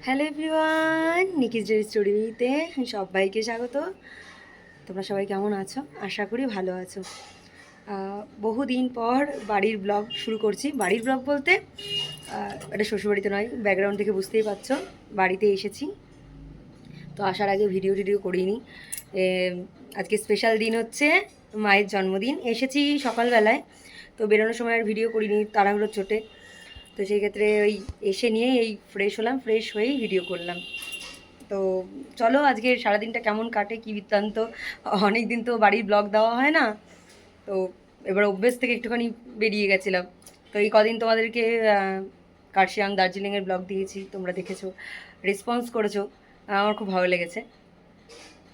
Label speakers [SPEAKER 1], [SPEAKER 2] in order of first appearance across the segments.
[SPEAKER 1] Hello everyone, নিকিস day স্টোরিতে সবাইকে স্বাগত। তোমরা সবাই কেমন আছো? আশা করি ভালো আছো। বহুদিন পর বাড়ির ব্লগ শুরু করছি। বাড়ির ব্লগ বলতে এটা শ্বশুরবাড়িতে নয়, ব্যাকগ্রাউন্ড থেকে বুঝতেই পারছো বাড়িতে এসেছি। তো আসার আগে ভিডিও টিডিও করিনি। আজকে স্পেশাল দিন হচ্ছে মায়ের জন্মদিন। এসেছি সকালবেলায়, তো বেরোনোর সময় আর ভিডিও করিনি তাড়াহুড়োর চোটে। তো সেই ক্ষেত্রে ওই এসে নিয়ে এই ফ্রেশ হলাম, ফ্রেশ হয়েই ভিডিও করলাম। তো চলো আজকে সারাদিনটা কেমন কাটে কী বৃত্তান্ত। অনেক দিন তো বাড়ির ব্লগ দেওয়া হয় না, তো এবার অভ্যেস থেকে একটুখানি বেরিয়ে গেছিলাম। তো এই কদিন তোমাদেরকে কার্শিয়াং দার্জিলিংয়ের ব্লগ দিয়েছি, তোমরা দেখেছো, রেসপন্স করেছো, আমার খুব ভালো লেগেছে।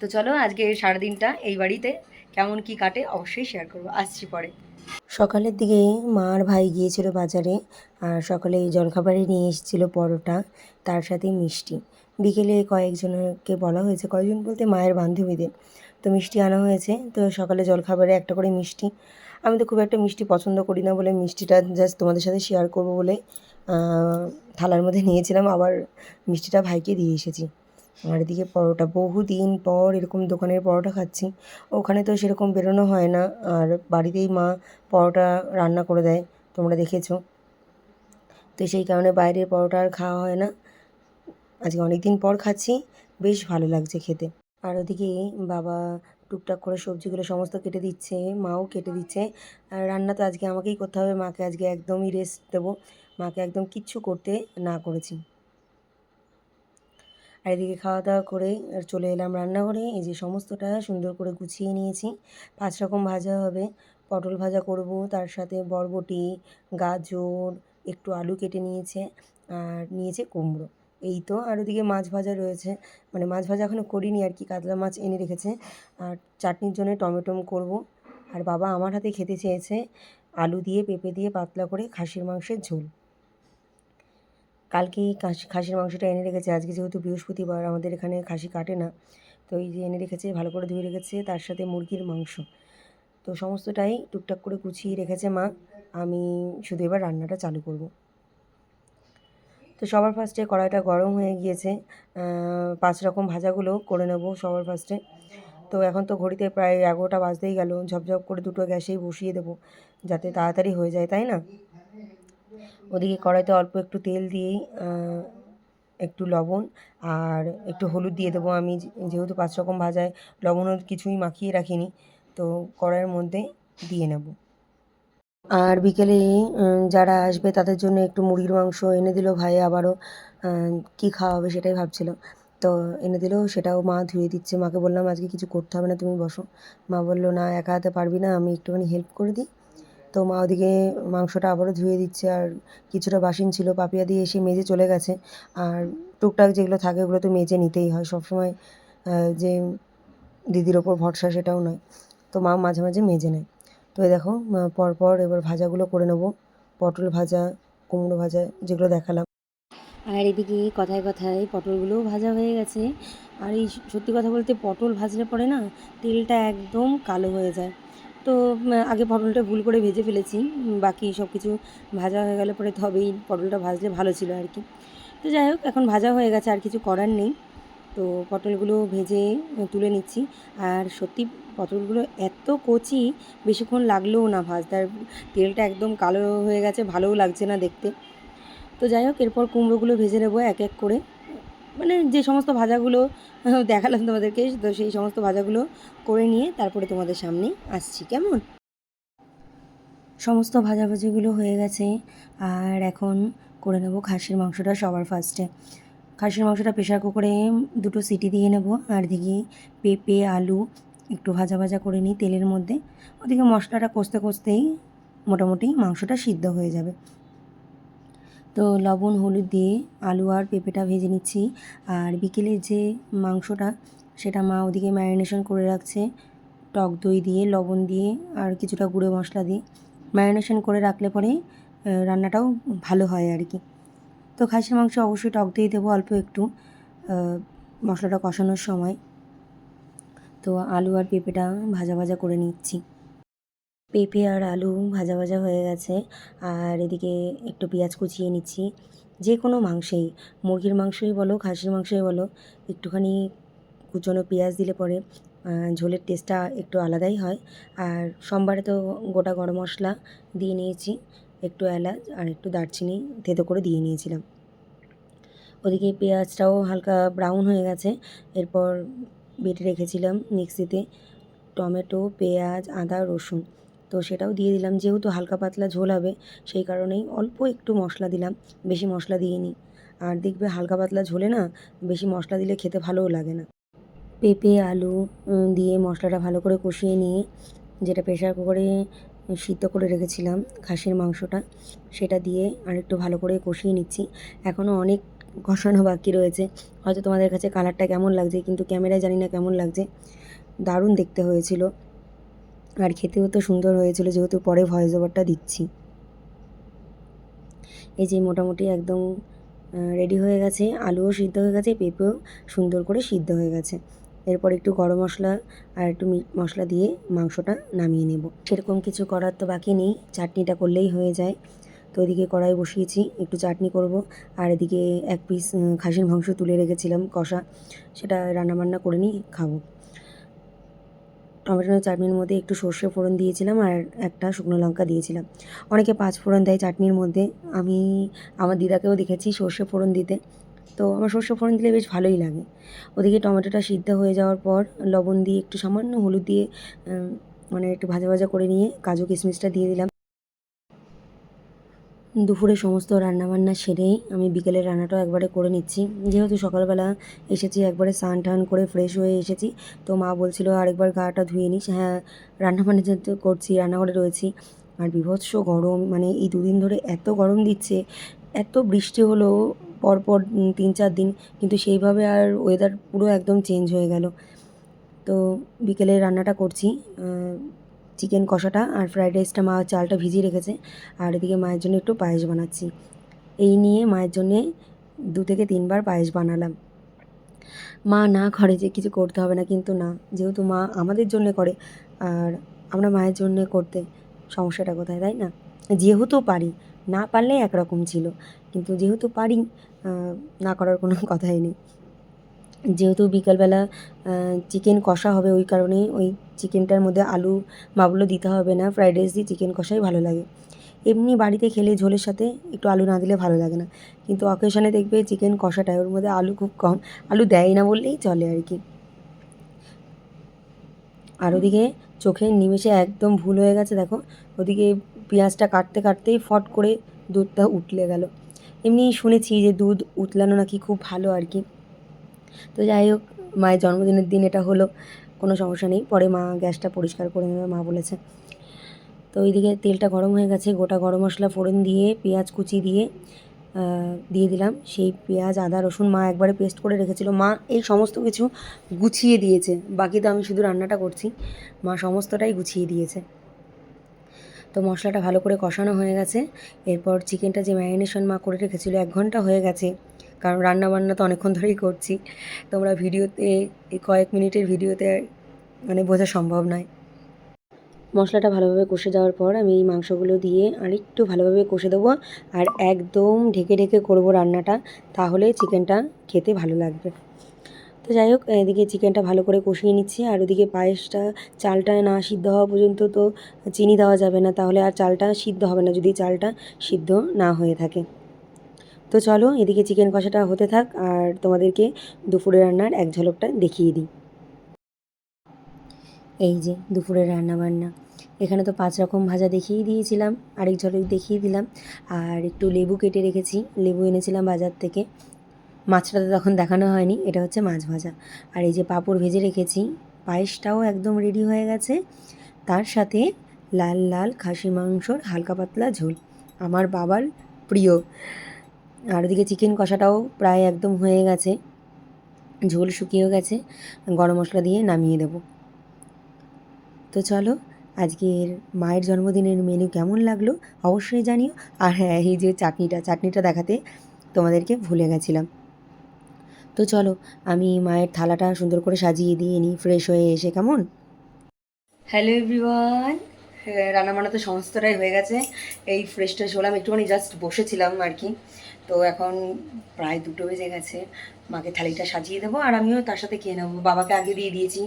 [SPEAKER 1] তো চলো আজকে সারাদিনটা এই বাড়িতে কেমন কি কাটে অবশ্যই শেয়ার করবো, আসছি পরে।
[SPEAKER 2] সকালের দিকে মা আর ভাই গিয়েছিল বাজারে, আর সকালে জলখাবারে নিয়ে এসেছিলো পরোটা, তার সাথে মিষ্টি। বিকেলে কয়েকজনকে বলা হয়েছে, কয়েকজন বলতে মায়ের বান্ধবীদের, তো মিষ্টি আনা হয়েছে। তো সকালে জলখাবারে একটা করে মিষ্টি। আমি তো খুব একটা মিষ্টি পছন্দ করি না বলে মিষ্টিটা জাস্ট তোমাদের সাথে শেয়ার করবো বলে থালার মধ্যে নিয়েছিলাম, আবার মিষ্টিটা ভাইকে দিয়ে এসেছি। আর এদিকে পরোটা, বহুদিন পর এরকম দোকানের পরোটা খাচ্ছি। ওখানে তো সেরকম বেরোনো হয় না, আর বাড়িতেই মা পরোটা রান্না করে দেয়, তোমরা দেখেছো। তো সেই কারণে বাইরের পরোটা আর খাওয়া হয় না। আজকে অনেক দিন পর খাচ্ছি, বেশ ভালো লাগছে খেতে। আর ওদিকে বাবা টুকটাক করে সবজিগুলো সমস্ত কেটে দিচ্ছে, মাও কেটে দিচ্ছে। আর রান্না তো আজকে আমাকেই করতে হবে, মাকে আজকে একদমই রেস্ট দেবো, মাকে একদম কিচ্ছু করতে না করেছি। আর এদিকে খাওয়া দাওয়া করে চলে এলাম রান্নাঘরে। এই যে সমস্তটা সুন্দর করে গুছিয়ে নিয়েছি। 5 রকম ভাজা হবে। পটল ভাজা করব, তার সাথে বরবটি, গাজর, একটু আলু কেটে নিয়েছে, আর নিয়েছে কুমড়ো। এই তো। আর ওদিকে মাছ ভাজা রয়েছে, মানে মাছ ভাজা এখনও করিনি আর কি, কাতলা মাছ এনে রেখেছে। আর চাটনির জন্য টমেটো করব। আর বাবা আমার হাতে খেতে চেয়েছে আলু দিয়ে পেঁপে দিয়ে পাতলা করে খাসির মাংসের ঝোল। কালকেই খাসির মাংসটা এনে রেখেছে, আজকে যেহেতু বৃহস্পতিবার আমাদের এখানে খাসি কাটে না, তো এই যে এনে রেখেছে, ভালো করে ধুয়ে রেখেছে, তার সাথে মুরগির মাংস। তো সমস্তটাই টুকটাক করে গুছিয়ে রেখেছে মা, আমি শুধু এবার রান্নাটা চালু করব। তো সবার ফার্স্টে কড়াইটা গরম হয়ে গিয়েছে, 5 রকম ভাজাগুলো করে নেব সবার ফার্স্টে। তো এখন তো ঘড়িতে প্রায় 11টা বাজতেই গেল, ঝপঝপ করে দুটো গ্যাসেই বসিয়ে দেবো যাতে তাড়াতাড়ি হয়ে যায়, তাই না? ওদিকে কড়াইতে অল্প একটু তেল দিয়েই একটু লবণ আর একটু হলুদ দিয়ে দেবো। আমি যেহেতু 5 রকম ভাজায় লবণ হলুদ কিছুই মাখিয়ে রাখিনি, তো কড়াইয়ের মধ্যে দিয়ে নেব। আর বিকেলে যারা আসবে তাদের জন্য একটু মুরগির মাংস এনে দিল ভাই, আবারও কী খাওয়া হবে সেটাই ভাবছিল। তো এনে দিল, সেটাও মা ধুয়ে দিচ্ছে। মাকে বললাম আজকে কিছু করতে হবে না, তুমি বসো। মা বলল না, একা হাতে পারবি না, আমি একটুখানি হেল্প করে দিই। তো মা ওদিকে মাংসটা আবারও ধুয়ে দিচ্ছে, আর কিছুটা বাসন ছিল পাপিয়া দিয়ে এসে মেজে চলে গেছে। আর টুকটাক যেগুলো থাকে ওগুলো তো মেজে নিতেই হয় সবসময়, যে দিদির ওপর ভরসা সেটাও নয়, তো মা মাঝে মাঝে মেজে নেয়। তো এই দেখো পরপর এবার ভাজাগুলো করে নেব, পটল ভাজা, কুমড়ো ভাজা, যেগুলো দেখালাম।
[SPEAKER 1] আর এদিকে কথায় কথায় পটলগুলোও ভাজা হয়ে গেছে। আর এই সত্যি কথা বলতে পটল ভাজলে পরে না তেলটা একদম কালো হয়ে যায়। তো আগে পটলটা ভুল করে ভেজে ফেলেছি, বাকি সব কিছু ভাজা হয়ে গেলে পরে তবেই পটলটা ভাজলে ভালো ছিল আর কি। তো যাই হোক, এখন ভাজা হয়ে গেছে, আর কিছু করার নেই। তো পটলগুলো ভেজে তুলে নিচ্ছি। আর সত্যি পটলগুলো এত কচি, বেশিক্ষণ লাগলেও না ভাজতে, আর তেলটা একদম কালো হয়ে গেছে, ভালোও লাগছে না দেখতে। তো যাই হোক, এরপর কুমড়োগুলো ভেজে নেবো এক এক করে, মানে যে সমস্ত ভাজাগুলো দেখালাম তোমাদেরকে, তো সেই সমস্ত ভাজাগুলো করে নিয়ে তারপরে তোমাদের সামনে আসছি, কেমন। সমস্ত ভাজাভাজিগুলো হয়ে গেছে, আর এখন করে নেব খাসির মাংসটা সবার ফার্স্টে। খাসির মাংসটা প্রেশার কুকারে দুটো সিটি দিয়ে নেব, আর দিকে পেঁপে আলু একটু ভাজা ভাজা করে নিই তেলের মধ্যে। ওদিকে মশলাটা কষতে কষতেই মোটামুটি মাংসটা সিদ্ধ হয়ে যাবে। তো লবণ হলুদ দিয়ে আলু আর পেঁপেটা ভেজে নিচ্ছি। আর বিকেলের যে মাংসটা, সেটা মা ওদিকে ম্যারিনেশন করে রাখছে টক দই দিয়ে, লবণ দিয়ে, আর কিছুটা গুঁড়ো মশলা দিয়ে ম্যারিনেশন করে রাখলে পরে রান্নাটাও ভালো হয় আর কি। তো খাসির মাংস অবশ্যই টক দই দেবো অল্প একটু মশলাটা কষানোর সময়। তো আলু আর পেঁপেটা ভাজা ভাজা করে নিচ্ছি। পেঁপে আর আলু ভাজা ভাজা হয়ে গেছে, আর এদিকে একটু পেঁয়াজ কুচিয়ে নিচ্ছি,
[SPEAKER 2] যে কোনো মাংসেই, মুরগির মাংসই বলো খাসির মাংসই বলো, একটুখানি কুচনো পেঁয়াজ দিলে পরে ঝোলের টেস্টটা একটু আলাদাই হয়। আর সোমবারে তো গোটা গরম মশলা দিয়ে নিয়েছি, একটু এলাচ আর একটু দারচিনি থেতো করে দিয়ে নিয়েছিলাম। ওদিকে পেঁয়াজটাও হালকা ব্রাউন হয়ে গেছে। এরপর বেটে রেখেছিলাম মিক্সিতে টমেটো, পেঁয়াজ, আদা, রসুন, তো সেটাও দিয়ে দিলাম। যেহেতু হালকা পাতলা ঝোল হবে সেই কারণেই অল্প একটু মশলা দিলাম, বেশি মশলা দিইনি। আর দেখবে হালকা পাতলা ঝোলে না বেশি মশলা দিলে খেতে ভালোও লাগে না। পেঁপে, আলু দিয়ে মশলাটা ভালো করে কষিয়ে নিয়ে, যেটা প্রেশার কুকারে সিদ্ধ করে রেখেছিলাম খাসির মাংসটা, সেটা দিয়ে আরেকটু ভালো করে কষিয়ে নিচ্ছি। এখনও অনেক কষানো বাকি রয়েছে। হয়তো তোমাদের কাছে কালারটা কেমন লাগছে, কিন্তু ক্যামেরায় জানি না কেমন লাগছে। দারুণ দেখতে হয়েছিল আর খেতেও তো সুন্দর হয়েছিল, যেহেতু পরে ভয়েস ওভারটা দিচ্ছি। এই যে মোটামুটি একদম রেডি হয়ে গেছে, আলুও সিদ্ধ হয়ে গেছে, পেঁপেও সুন্দর করে সিদ্ধ হয়ে গেছে। এরপর একটু গরম মশলা আর একটু মিট মশলা দিয়ে মাংসটা নামিয়ে নেব। সেরকম কিছু করার তো বাকি নেই, চাটনিটা করলেই হয়ে যায়। তো ওদিকে কড়াই বসিয়েছি, একটু চাটনি করব। আর এদিকে এক পিস খাসির মাংস তুলে রেখেছিলাম কষা, সেটা রান্নাবান্না করে নিয়ে খাবো। টমেটো চাটনির মধ্যে একটু সর্ষে ফোড়ন দিয়েছিলাম আর একটা শুকনো লঙ্কা দিয়েছিলাম। অনেকে 5 ফোড়ন দেয় চাটনির মধ্যে, আমি আমার দিদাকেও দেখেছি সর্ষে ফোড়ন দিতে, তো আমার সর্ষে ফোড়ন দিলে বেশ ভালোই লাগে। ওদিকে টমেটোটা সিদ্ধ হয়ে যাওয়ার পর লবণ দিয়ে একটু সামান্য হলুদ দিয়ে মানে একটু ভাজা ভাজা করে নিয়ে কাজু কিশমিশটা দিয়ে দিলাম। দুপুরে সমস্ত রান্নাবান্না সেরেই আমি বিকেলের রান্নাটাও একবারে করে নিচ্ছি। যেহেতু সকালবেলা এসেছি, একবারে স্নান টান করে ফ্রেশ হয়ে এসেছি, তো মা বলছিল আরেকবার গাটা ধুয়ে নিস। হ্যাঁ, রান্নাবান্না যেহেতু করছি, রান্নাঘরে রয়েছি। আর বীভৎস গরম, মানে এই 2 দিন ধরে এত গরম দিচ্ছে। এত বৃষ্টি হলো পরপর 3-4 দিন, কিন্তু সেইভাবে আর ওয়েদার পুরো একদম চেঞ্জ হয়ে গেল। তো বিকেলে রান্নাটা করছি, চিকেন কষাটা আর ফ্রাইড রাইসটা মা চালটা ভিজিয়ে রেখেছে। আর এদিকে মায়ের জন্য একটু পায়েস বানাচ্ছি। এই নিয়ে মায়ের জন্যে 2 থেকে 3 বার পায়েস বানালাম। মা না করে যে কিছু করতে হবে না, কিন্তু না, যেহেতু মা আমাদের জন্যে করে আর আমরা মায়ের জন্যে করতে সমস্যাটা কোথায়, তাই না? যেহেতু পারি, না পারলে একরকম ছিল, কিন্তু যেহেতু পারি না করার কোনো কথাই নেই। যেহেতু বিকালবেলা চিকেন কষা হবে, ওই কারণেই ওই চিকেনটার মধ্যে আলু বাবুলো দিতে হবে না, ফ্রাইড রাইস দিয়ে চিকেন কষাই ভালো লাগে। এমনি বাড়িতে খেলে ঝোলের সাথে একটু আলু না দিলে ভালো লাগে না, কিন্তু অকেশনে দেখবে চিকেন কষাটায় ওর মধ্যে আলু খুব কম, আলু দেয় না বললেই চলে আর কি। আর ওদিকে চোখের নিমেষে একদম ভুল হয়ে গেছে, দেখো ওদিকে পেঁয়াজটা কাটতে কাটতেই ফট করে দুধটা উতলে গেল। এমনি শুনেছি যে দুধ উতলানো নাকি খুব ভালো আর কি। তো যাই হোক, মায়ের জন্মদিনের দিন এটা হলো, কোনো সমস্যা নেই, পরে মা গ্যাসটা পরিষ্কার করে নেবে মা বলেছে। তো ওইদিকে তেলটা গরম হয়ে গেছে, গোটা গরম মশলা ফোড়ন দিয়ে পেঁয়াজ কুচি দিয়ে দিয়ে দিলাম। সেই পেঁয়াজ, আদা, রসুন মা একবারে পেস্ট করে রেখেছিল। মা এই সমস্ত কিছু গুছিয়ে দিয়েছে, বাকি তো আমি শুধু রান্নাটা করছি, মা সমস্তটাই গুছিয়ে দিয়েছে। তো মশলাটা ভালো করে কষানো হয়ে গেছে। এরপর চিকেনটা যে ম্যারিনেশন মা করে রেখেছিলো 1 ঘন্টা হয়ে গেছে, কারণ রান্নাবান্না তো অনেকক্ষণ ধরেই করছি, তোমরা ভিডিওতে এই কয়েক মিনিটের ভিডিওতে মানে বোঝা সম্ভব নয়। মশলাটা ভালোভাবে কষে যাওয়ার পর আমি এই মাংসগুলো দিয়ে আরেকটু ভালোভাবে কষে দেবো, আর একদম ঢেকে ঢেকে করবো রান্নাটা, তাহলে চিকেনটা খেতে ভালো লাগবে। তো যাই হোক, এদিকে চিকেনটা ভালো করে কষিয়ে নিচ্ছি, আর ওদিকে পায়েসটা চালটা না সিদ্ধ হওয়া পর্যন্ত তো চিনি দেওয়া যাবে না, তাহলে আর চালটা সিদ্ধ হবে না যদি চালটা সিদ্ধ না হয়ে থাকে। তো চলো এদিকে চিকেন কষাটা হতে থাক, আর তোমাদেরকে দুপুরে রান্নার এক ঝলকটা দেখিয়ে দিই। এই যে দুপুরের রান্নাবান্না, এখানে তো 5 রকম ভাজা দেখিয়ে দিয়েছিলাম, আরেক ঝলক দেখিয়ে দিলাম। আর একটু লেবু কেটে রেখেছি, লেবু এনেছিলাম বাজার থেকে। মাছটা তো তখন দেখানো হয়নি, এটা হচ্ছে মাছ ভাজা। আর এই যে পাঁপড় ভেজে রেখেছি, পায়েসটাও একদম রেডি হয়ে গেছে। তার সাথে লাল লাল খাসি মাংসর হালকা পাতলা ঝোল, আমার বাবার প্রিয়। আর ওদিকে চিকেন কষাটাও প্রায় একদম হয়ে গেছে, ঝোল শুকিয়েও গেছে, গরম মশলা দিয়ে নামিয়ে দেবো। তো চলো, আজকের মায়ের জন্মদিনের মেনু কেমন লাগলো অবশ্যই জানিও। আর হ্যাঁ, এই যে চাটনিটা দেখাতে তোমাদেরকে ভুলে গেছিলাম। তো চলো আমি মায়ের থালাটা সুন্দর করে সাজিয়ে দিয়ে নিই ফ্রেশ হয়ে এসে, কেমন? হ্যালো এভরিওয়ান, রান্নাবান্না তো সমস্তটাই হয়ে গেছে। এই ফ্রেশ ট্রেশ হলাম, একটুখানি জাস্ট বসেছিলাম আর কি।
[SPEAKER 1] তো এখন প্রায় 2টো বেজে গেছে, মাকে থালিটা সাজিয়ে দেবো আর আমিও তার সাথে খেয়ে নেবো। বাবাকে আগে দিয়ে দিয়েছি,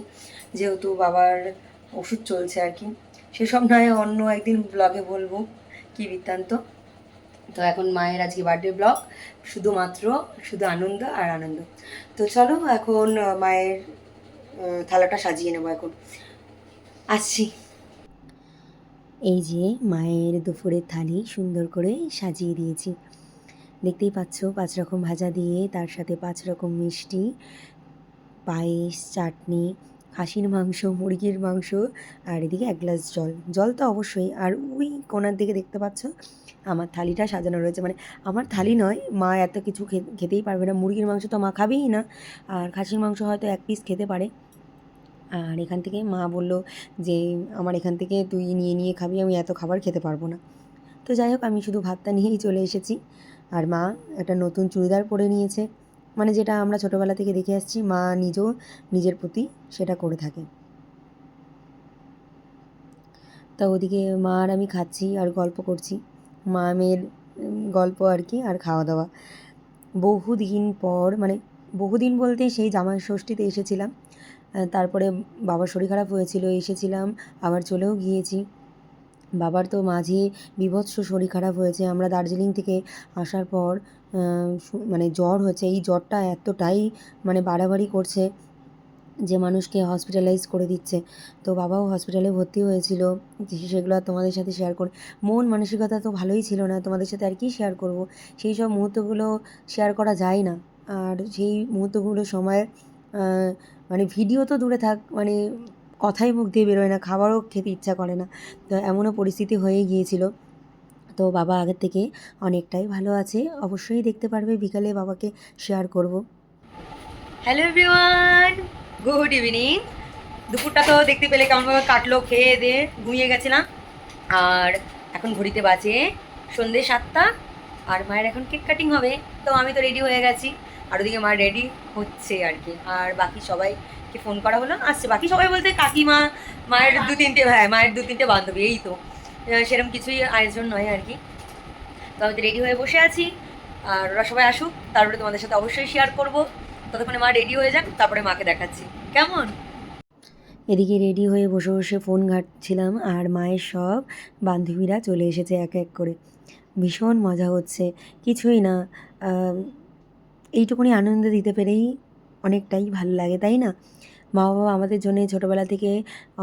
[SPEAKER 1] যেহেতু বাবার ওষুধ চলছে আর কি। সেসব নয় অন্য একদিন ব্লগে বলবো কি বৃত্তান্ত। তো এখন মায়ের আজকে বার্থডে ব্লগ, শুধু আনন্দ আর আনন্দ। তো চলো এখন মায়ের থালাটা সাজিয়ে নেবো এখন, আসছি।
[SPEAKER 2] এই যে মায়ের দুপুরের থালি সুন্দর করে সাজিয়ে দিয়েছি, দেখতেই পাচ্ছ 5 রকম ভাজা দিয়ে, তার সাথে 5 রকম মিষ্টি, পায়েস, চাটনি, খাসির মাংস, মুরগির মাংস, আর এদিকে 1 গ্লাস জল। জল তো অবশ্যই। আর ওই কোণার দিকে দেখতে পাচ্ছ আমার থালিটা সাজানো রয়েছে, মানে আমার থালি নয়, মা এত কিছু খেতেই পারবে না। মুরগির মাংস তো মা খাবেই না, আর খাসির মাংস হয়তো 1 পিস খেতে পারে। আর এখান থেকে মা বলল যে আমার এখান থেকে তুই নিয়ে নিয়ে খাবি, আমি এত খাবার খেতে পারবো না। তো যাই হোক, আমি শুধু ভাতটা নিয়েই চলে এসেছি। আর মা একটা নতুন চুড়িদার পরে নিয়েছে, মানে যেটা আমরা ছোটোবেলা থেকে দেখে আসছি, মা নিজেও নিজের প্রতি সেটা করে থাকে। তা ওদিকে মা আর আমি খাচ্ছি আর গল্প করছি, মা মেয়ের গল্প আর কি, আর খাওয়া দাওয়া। বহুদিন পর, মানে বহুদিন বলতে সেই জামাই ষষ্ঠীতে এসেছিলাম, তারপরে বাবার শরীর খারাপ হয়েছিল, এসেছিলাম, আবার চলেও গিয়েছি। বাবার তো মাঝে বীভৎস শরীর খারাপ হয়েছে, আমরা দার্জিলিং থেকে আসার পর মানে জ্বর হয়েছে। এই জ্বরটা এতটাই মানে বাড়াবাড়ি করছে যে মানুষকে হসপিটালাইজ করে দিচ্ছে। তো বাবাও হসপিটালে ভর্তি হয়েছিল, সেগুলো আর তোমাদের সাথে শেয়ার করে, মন মানসিকতা তো ভালোই ছিল না, তোমাদের সাথে আর কি শেয়ার করব। সেই সব মুহূর্তগুলো শেয়ার করা যায় না। আর সেই মুহূর্তগুলো সময় মানে ভিডিও তো দূরে থাক, মানে কথাই মুখ দিয়ে বেরোয় না, খাবারও খেতে ইচ্ছা করে না। তো এমনও পরিস্থিতি হয়ে গিয়েছিল। তো বাবা আগের থেকে অনেকটাই ভালো আছে, অবশ্যই দেখতে পারবে, বিকালে বাবাকে শেয়ার করব।
[SPEAKER 1] Hello everyone, good evening. দুপুরটা তো দেখতে পেলে কেমনভাবে কাটলো, খেয়ে দিয়ে ঘুমিয়ে গেছিলাম। আর এখন ঘড়িতে বাজে সন্ধ্যে 7টা, আর মায়ের এখন কেক কাটিং হবে। তো আমি তো রেডি হয়ে গেছি, আর ওদিকে মা রেডি হচ্ছে আর কি। আর বাকি সবাইকে ফোন করা হলো, আসছে। বাকি সবাই বলতে কাকিমা, মায়ের 2-3টে, হ্যাঁ মায়ের 2-3টে বান্ধবী, এই তো। সেরকম কিছুই আয়োজন নয় আর কি। তো আমি তো রেডি হয়ে বসে আছি, আর ওরা সবাই আসুক, তারপরে তোমাদের সাথে অবশ্যই শেয়ার করবো। ততক্ষণে মা রেডি হয়ে যাক, তারপরে মাকে দেখাচ্ছি কেমন।
[SPEAKER 2] এদিকে রেডি হয়ে বসে বসে ফোন ঘাঁটছিলাম, আর মায়ের সব বান্ধবীরা চলে এসেছে এক এক করে। ভীষণ মজা হচ্ছে, কিছুই না, এইটুকুনি আনন্দ দিতে পেরেই অনেকটাই ভালো লাগে, তাই না? মা বাবা আমাদের জন্য ছোটোবেলা থেকে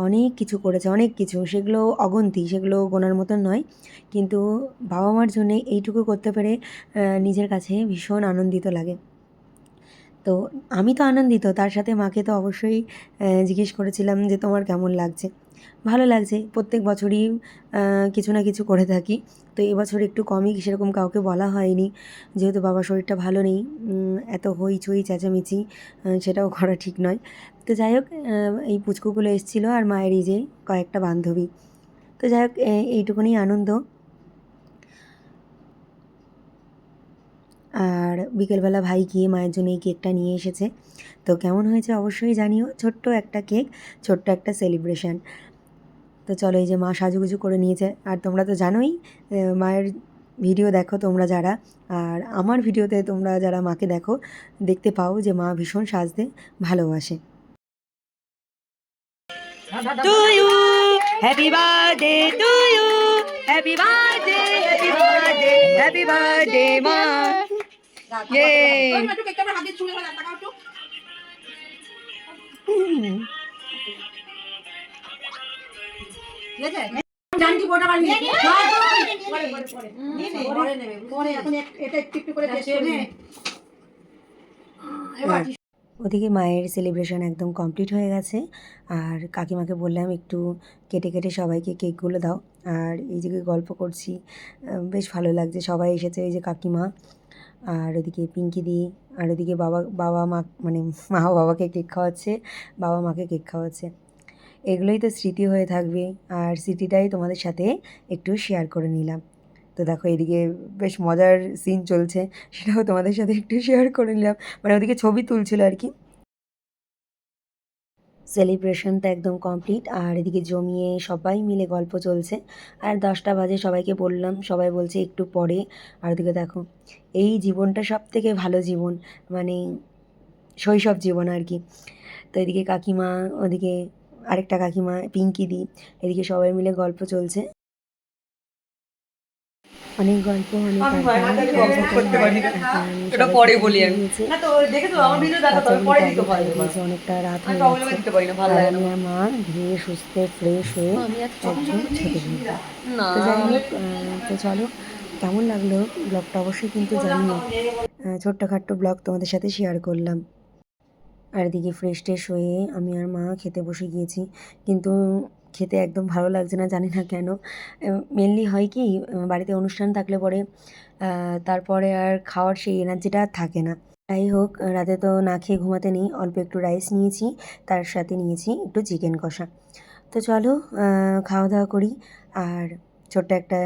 [SPEAKER 2] অনেক কিছু করেছে, অনেক কিছু, সেগুলো অগুন্তি, সেগুলো গোনার মতন নয়। কিন্তু বাবা মার জন্যে এইটুকু করতে পেরে নিজের কাছে ভীষণ আনন্দিত লাগে। তো আমি তো আনন্দিত, তার সাথে মাকে তো অবশ্যই জিজ্ঞেস করেছিলাম যে তোমার কেমন লাগছে। ভালো লাগছে, প্রত্যেক বছরই কিছু না কিছু করে থাকি। তো এবছর একটু কমই, সেরকম কাউকে বলা হয়নি, যেহেতু বাবার শরীরটা ভালো নেই। এত হইচই চেঁচামেচি সেটাও করা ঠিক নয়। তো যাই হোক, এই পুচকুগুলো এসেছিলো, আর মায়ের এই যে কয়েকটা বান্ধবী। তো যাই হোক, এইটুকুনি আনন্দ। আর বিকেলবেলা ভাই গিয়ে মায়ের জন্য এই কেকটা নিয়ে এসেছে। তো কেমন হয়েছে অবশ্যই জানিও, ছোট্ট একটা কেক, ছোট্ট একটা সেলিব্রেশন। তো চলো, এই যে মা সাজুগুজু করে নিয়েছে। আর তোমরা তো জানোই, মায়ের ভিডিও দেখো তোমরা যারা, আর আমার ভিডিওতে তোমরা যারা মাকে দেখো, দেখতে পাও যে মা ভীষণ সাজতে ভালোবাসে।
[SPEAKER 1] To you, happy birthday to you, happy birthday, happy birthday, happy birthday মা। ইয়ে
[SPEAKER 3] জানকি বোটা বানিয়ে পরে পরে পরে পরে নেবে পরে এখন এটা একটু একটু করে টেস্ট করে এবার
[SPEAKER 2] ওদিকে মায়ের সেলিব্রেশন একদম কমপ্লিট হয়ে গেছে, আর কাকিমাকে বললাম একটু কেটে কেটে সবাইকে কেকগুলো দাও। আর এই যে গল্প করছি, বেশ ভালো লাগছে, সবাই এসেছে, এই যে কাকিমা, আর ওদিকে পিঙ্কি দি, আর ওদিকে বাবা বাবা মা, মানে মা বাবাকে কেক খাওয়াচ্ছে, বাবা মাকে কেক খাওয়াচ্ছে। এগুলোই তো স্মৃতি হয়ে থাকবে, আর স্মৃতিটাই তোমাদের সাথে একটু শেয়ার করে নিলাম। তো দেখো এদিকে বেশ মজার সিন চলছে, সেটাও তোমাদের সাথে একটু শেয়ার করে নিলাম, মানে ওদিকে ছবি তুলছিল আর কি। সেলিব্রেশন তো একদম কমপ্লিট, আর এদিকে জমিয়ে সবাই মিলে গল্প চলছে। আর 10টা বাজে, সবাইকে বললাম, সবাই বলছে একটু পরে। আর ওদিকে দেখো, এই জীবনটা সব থেকে ভালো জীবন, মানে শৈশব জীবন আর কি। তো এদিকে কাকিমা, ওদিকে আরেকটা কাকিমা পিঙ্কি দি, এদিকে সবাই মিলে গল্প চলছে। অনেক গল্প, অনেক
[SPEAKER 1] আমি
[SPEAKER 2] আড্ডা,
[SPEAKER 1] মাথায়
[SPEAKER 2] সব
[SPEAKER 1] দিয়ে
[SPEAKER 2] রকম
[SPEAKER 1] করতে পারি না।
[SPEAKER 2] এখন
[SPEAKER 1] এটা
[SPEAKER 2] সবাই
[SPEAKER 1] পরে
[SPEAKER 2] খেতে
[SPEAKER 1] বলি
[SPEAKER 2] বসে
[SPEAKER 1] আমি।
[SPEAKER 2] গিয়েছে।
[SPEAKER 1] না তো দেখেছো আমার ভিডিও দেখো তো, আমি
[SPEAKER 2] বাচ্চাগুলো
[SPEAKER 1] পরে
[SPEAKER 2] তো
[SPEAKER 1] দিতে
[SPEAKER 2] আগেই
[SPEAKER 1] পারি
[SPEAKER 2] খাইয়ে
[SPEAKER 1] না।
[SPEAKER 2] দিয়েছে, অনেকটা রাত
[SPEAKER 1] আমি
[SPEAKER 2] হয়ে
[SPEAKER 1] প্রবলেমে
[SPEAKER 2] যাচ্ছে।
[SPEAKER 1] দিতে পারি না, ভালো
[SPEAKER 2] আর
[SPEAKER 1] লাগে না
[SPEAKER 2] আমি আর মা ধীরে সুস্থে ফ্রেশ হয়ে একদম খেতে বসবো।
[SPEAKER 1] না।
[SPEAKER 2] তো যাই হোক, তো চলো, কেমন লাগলো ব্লগটা অবশ্যই কিন্তু জানিও। ছোট্টখাট্ট ব্লগ তোমাদের সাথে শেয়ার করলাম। আর এদিকে ফ্রেশ ট্রেশ হয়ে আমি আর মা খেতে বসে গিয়েছি, কিন্তু খেতে একদম ভালো লাগছে না, জানি না কেন। মেনলি হয় কি, বাড়িতে অনুষ্ঠান থাকলে পরে তারপরে আর খাওয়ার সেই এনার্জিটা আর থাকে না। যাই হোক, রাতে তো না খেয়ে ঘুমাতে নেই, অল্প একটু রাইস নিয়েছি, তার সাথে নিয়েছি একটু চিকেন কষা। তো চলো, খাওয়া দাওয়া করি। আর ছোট্ট একটা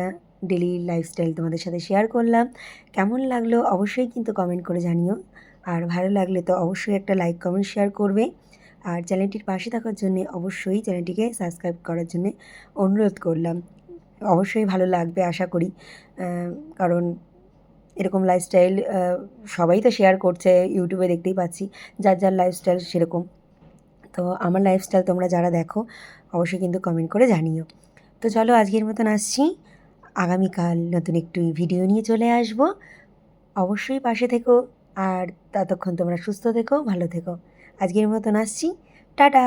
[SPEAKER 2] ডেলি লাইফস্টাইল তোমাদের সাথে শেয়ার করলাম। কেমন লাগলো অবশ্যই কিন্তু কমেন্ট করে জানিও। আর ভালো লাগলে তো অবশ্যই একটা লাইক কমেন্ট শেয়ার করবে। আর চ্যানেলটির পাশে থাকার জন্যে অবশ্যই চ্যানেলটিকে সাবস্ক্রাইব করার জন্যে অনুরোধ করলাম। অবশ্যই ভালো লাগবে আশা করি, কারণ এরকম লাইফস্টাইল সবাই তো শেয়ার করছে, ইউটিউবে দেখতেই পাচ্ছি, যার যার লাইফস্টাইল সেরকম। তো আমার লাইফস্টাইল তোমরা যারা দেখো অবশ্যই কিন্তু কমেন্ট করে জানিও। তো চলো, আজকের মতন আসছি, আগামীকাল নতুন একটু ভিডিও নিয়ে চলে আসব। অবশ্যই পাশে থেকো, আর ততক্ষণ তোমরা সুস্থ থেকো, ভালো থেকো। আজকের মতন আসছি, টাটা।